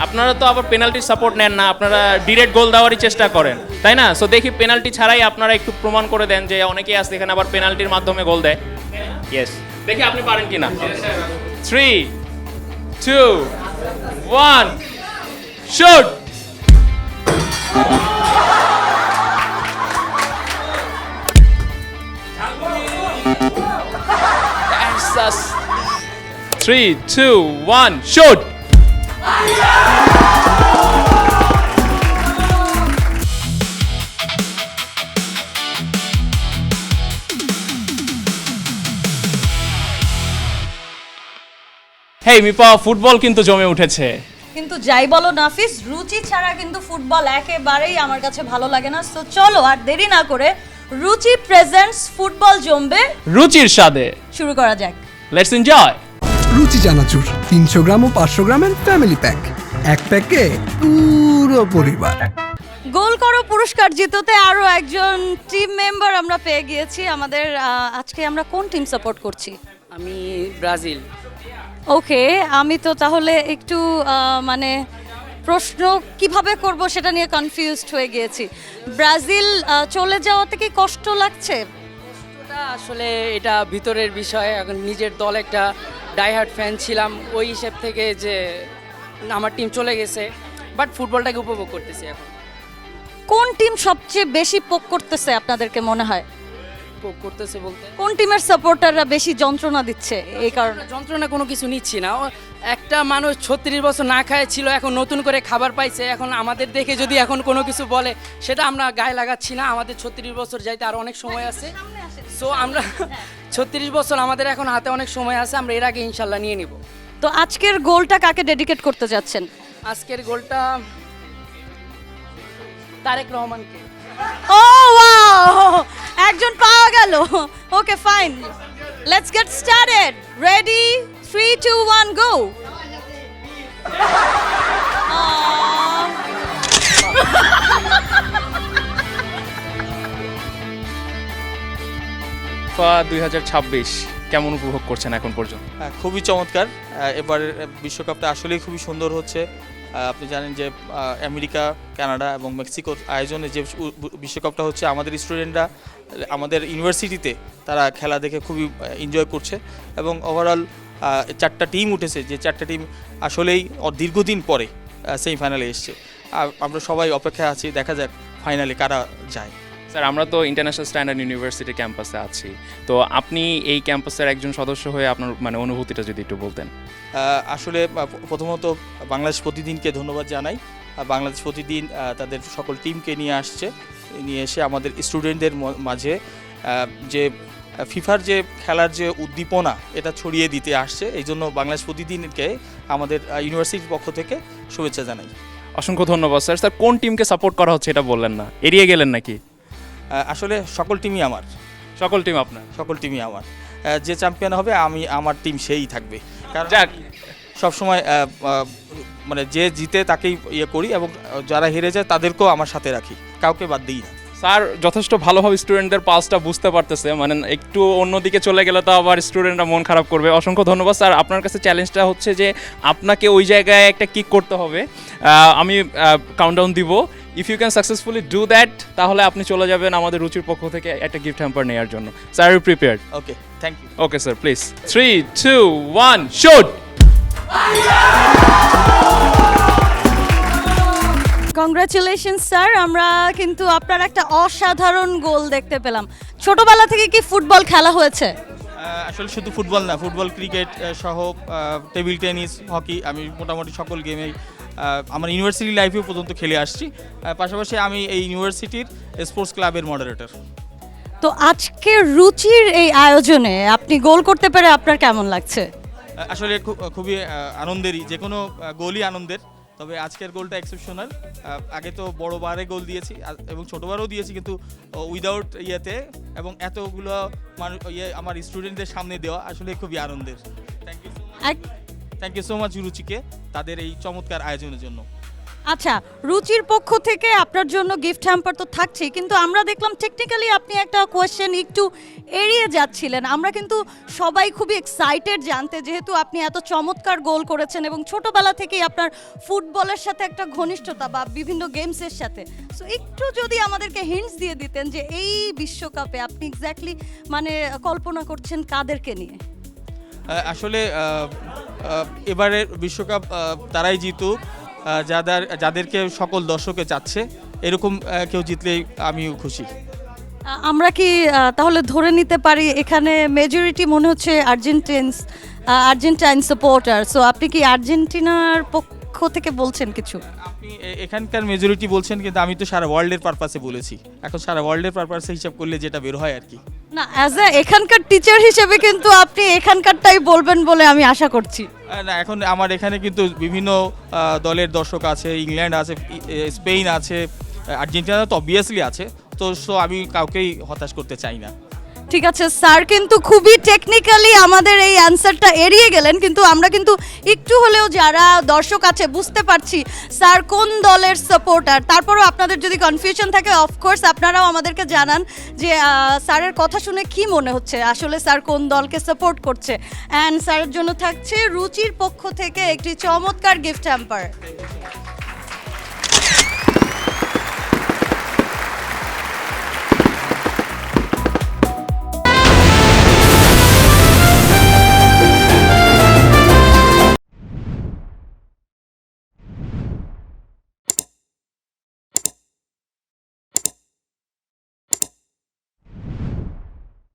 আপনারা তো আবার পেনাল্টির সাপোর্ট নেন না, আপনারা ডিরেক্ট গোল দেওয়ারই চেষ্টা করেন, তাই না? সো দেখি পেনাল্টি ছাড়াই আপনারা একটু প্রমাণ করে দেন যে অনেকেই আছে এখানে আবার পেনাল্টির মাধ্যমে গোল দেয়। ইয়েস, দেখি আপনি পারেন কিনা। 3, 2, 1, শুট! That's 3, 2, 1, shoot! হেই মিপা, ফুটবল কিন্তু জমে উঠেছে। কিন্তু যাই বলো নাফিস, রুচি ছাড়া কিন্তু ফুটবল একেবারেই আমার কাছে ভালো লাগে না। সো চলো আর দেরি না করে রুচি প্রেজেন্টস ফুটবল জমবে রুচির স্বাদে শুরু করা যাক। Let's enjoy. রুচি চানাচুর 300 গ্রাম ও 500 গ্রামের ফ্যামিলি প্যাক, এক প্যাকে পুরো পরিবার। গোল করো পুরস্কার জিততে আরো একজন টিম মেম্বার আমরা পেয়ে গিয়েছি আমাদের। আজকে আমরা কোন টিম সাপোর্ট করছি? আমি ব্রাজিল। ওকে, আমি তো তাহলে একটু মানে প্রশ্ন কিভাবে করব সেটা নিয়ে কনফিউজড হয়ে গিয়েছি। ব্রাজিল চলে যাওয়াতে কি কষ্ট লাগছে? ওটা আসলে এটা ভিতরের বিষয়। এখন নিজের দল একটা ডাইহার্ট ফ্যান ছিলাম, ওই হিসেব থেকে যে আমার টিম চলে গেছে, বাট ফুটবলটাকে উপভোগ করতেছি এখন। কোন টিম সবচেয়ে বেশি পোক করতেছে আপনাদেরকে মনে হয়? উপভোগ করতেছে বলতে কোন টিমের সাপোর্টাররা বেশি যন্ত্রণা দিচ্ছে এই কারণে? যন্ত্রণা কোনো কিছু নিচ্ছি না। একটা মানুষ 36 বছর না খায় ছিল, এখন নতুন করে খাবার পাইছে। এখন আমাদের দেখে যদি এখন কোনো কিছু বলে, সেটা আমরা গায়ে লাগাচ্ছি না। আমাদের 36 বছর যাইতে আরও অনেক সময় আছে। সো আমরা 36 বছর আমাদের এখন হাতে অনেক সময় আছে, আমরা এর আগে ইনশাল্লাহ নিয়ে নিব। তো আজকের গোলটা কাকে ডেডিকেট করতে যাচ্ছেন? আজকের গোলটা তারেক রহমানকে। ও ওয়াও, একজন পাওয়া গেল। Okay fine, let's get started. Ready, 3, 2, 1, গো। ফা 2026 কেমন উপভোগ করছেন এখন পর্যন্ত? খুবই চমৎকার। এবারের বিশ্বকাপটা আসলেই খুবই সুন্দর হচ্ছে। আপনি জানেন যে আমেরিকা, কানাডা এবং মেক্সিকোর আয়োজনে যে বিশ্বকাপটা হচ্ছে, আমাদের স্টুডেন্টরা আমাদের ইউনিভার্সিটিতে তারা খেলা দেখে খুবই এনজয় করছে। এবং ওভারঅল 4টা টিম উঠেছে, যে 4টা টিম আসলেই দীর্ঘদিন পরে সেমিফাইনালে এসছে। আমরা সবাই অপেক্ষায় আছি, দেখা যাক ফাইনালে কারা যায়। স্যার, আমরা তো ইন্টারন্যাশনাল স্ট্যান্ডার্ড ইউনিভার্সিটি ক্যাম্পাসে আছি, তো আপনি এই ক্যাম্পাসের একজন সদস্য হয়ে আপনার মানে অনুভূতিটা যদি একটু বলতেন। আসলে প্রথমত বাংলাদেশ প্রতিদিনকে ধন্যবাদ জানাই। বাংলাদেশ প্রতিদিন তাদের সকল টিমকে নিয়ে এসে আমাদের স্টুডেন্টদের মাঝে যে ফিফার যে খেলার যে উদ্দীপনা, এটা ছড়িয়ে দিতে আসছে। এই জন্য বাংলাদেশ প্রতিদিনকে আমাদের ইউনিভার্সিটির পক্ষ থেকে শুভেচ্ছা জানাই। অসংখ্য ধন্যবাদ স্যার। স্যার, কোন টিমকে সাপোর্ট করা হচ্ছে এটা বললেন না, এড়িয়ে গেলেন নাকি? আসলে সকল টিমই আমার। সকল টিম আপনার? সকল টিমই আমার। যে চ্যাম্পিয়ন হবে আমার টিম সেই থাকবে। কারণ যাক, সবসময় মানে যে জিতে তাকেই ইয়ে করি, এবং যারা হেরে যায় তাদেরকেও আমার সাথে রাখি, কাউকে বাদ দিই না। স্যার যথেষ্ট ভালোভাবে স্টুডেন্টদের পালসটা বুঝতে পারতেছে, মানে একটু অন্যদিকে চলে গেলে তো আবার স্টুডেন্টরা মন খারাপ করবে। অসংখ্য ধন্যবাদ স্যার। আপনার কাছে চ্যালেঞ্জটা হচ্ছে যে আপনাকে ওই জায়গায় একটা কিক করতে হবে। আমি কাউন্টডাউন দিব। If you can successfully do that, তাহলে আপনি চলে যাবেন আমাদের রুচির পক্ষ থেকে একটা গিফট হ্যাম্পার নেওয়ার জন্য। Sir, you prepared? Okay, thank you. Okay sir, please 3, 2, 1, shoot! Congratulation sir, আমরা কিন্তু আপনার একটা অসাধারণ গোল দেখতে পেলাম। ছোটবেলা থেকে কি ফুটবল খেলা হয়েছে? আসলে শুধু ফুটবল না, ফুটবল, ক্রিকেট সহ টেবিল টেনিস, হকি, আমি মোটামুটি সকল গেমেই আমার ইউনিভার্সিটি লাইফেও পর্যন্ত খেলে আসছি। পাশাপাশি আমি এই ইউনিভার্সিটির স্পোর্টস ক্লাবের মডারেটর। তো আজকে রুচির এই আয়োজনে আপনি গোল করতে পেরে আপনার কেমন লাগছে? আসলে খুবই আনন্দেরই, যে কোনো গোলই আনন্দের, তবে আজকের গোলটা এক্সেপশনাল। আগে তো বড় বারে গোল দিয়েছি এবং ছোটোবারও দিয়েছি, কিন্তু উইদাউট ইয়েতে, এবং এতগুলো মানুষ আমার স্টুডেন্টদের সামনে দেওয়া আসলে খুবই আনন্দের। থ্যাংক ইউ সো মাচ রুচিকে তাদের এই চমৎকার আয়োজনের জন্য। আচ্ছা, রুচির পক্ষ থেকে আপনার জন্য গিফট হ্যাম্পার তো থাকছেই, কিন্তু আমরা দেখলাম টেকনিক্যালি আপনি একটা কোয়েশ্চেন একটু এড়িয়ে যাচ্ছিলেন। আমরা কিন্তু সবাই খুবই এক্সাইটেড জানতে, যেহেতু আপনি এত চমৎকার গোল করেছেন এবং ছোটবেলা থেকেই আপনার ফুটবলের সাথে একটা ঘনিষ্ঠতা বা বিভিন্ন গেমসের সাথে। সো একটু যদি আমাদেরকে হিন্টস দিয়ে দিতেন যে এই বিশ্বকাপে আপনি এক্স্যাক্টলি মানে কল্পনা করছেন কাদেরকে নিয়ে? আসলে এবারের বিশ্বকাপ তারাই জিতুক যাদেরকে সকল দর্শকে চাচ্ছে, এরকম কেউ জিতলেই আমিও খুশি। আমরা কি তাহলে ধরে নিতে পারি এখানে মেজরিটি মনে হচ্ছে আর্জেন্টাইন সাপোর্টার, সো আপনি কি আর্জেন্টিনার পক্ষ থেকে বলছেন কিছু? আপনি এখানকার মেজরিটি বলছেন, কিন্তু আমি তো সারা ওয়ার্ল্ডের পারপাসে বলেছি। এখন সারা ওয়ার্ল্ডের পারপাসে হিসাব করলে যেটা বের হয় আর কি। না, অ্যাজ এ এখানকার টিচার হিসেবে কিন্তু আপনি এখানকারটাই বলবেন বলে আমি আশা করছি। না, এখন আমার এখানে কিন্তু বিভিন্ন দলের দর্শক আছে, ইংল্যান্ড আছে, স্পেন আছে, আর্জেন্টিনা তো অবভিয়াসলি আছে, তো সো আমি কাউকেই হতাশ করতে চাই না। ঠিক আছে স্যার, কিন্তু খুবই টেকনিক্যালি আমাদের এই অ্যান্সারটা এড়িয়ে গেলেন, কিন্তু আমরা কিন্তু একটু হলেও যারা দর্শক আছে বুঝতে পারছি স্যার কোন দলের সাপোর্টার। তারপরও আপনাদের যদি কনফিউশন থাকে অফকোর্স আপনারাও আমাদেরকে জানান যে স্যারের কথা শুনে কি মনে হচ্ছে, আসলে স্যার কোন দলকে সাপোর্ট করছে। অ্যান্ড স্যারের জন্য থাকছে রুচির পক্ষ থেকে একটি চমৎকার গিফট হ্যাম্পার।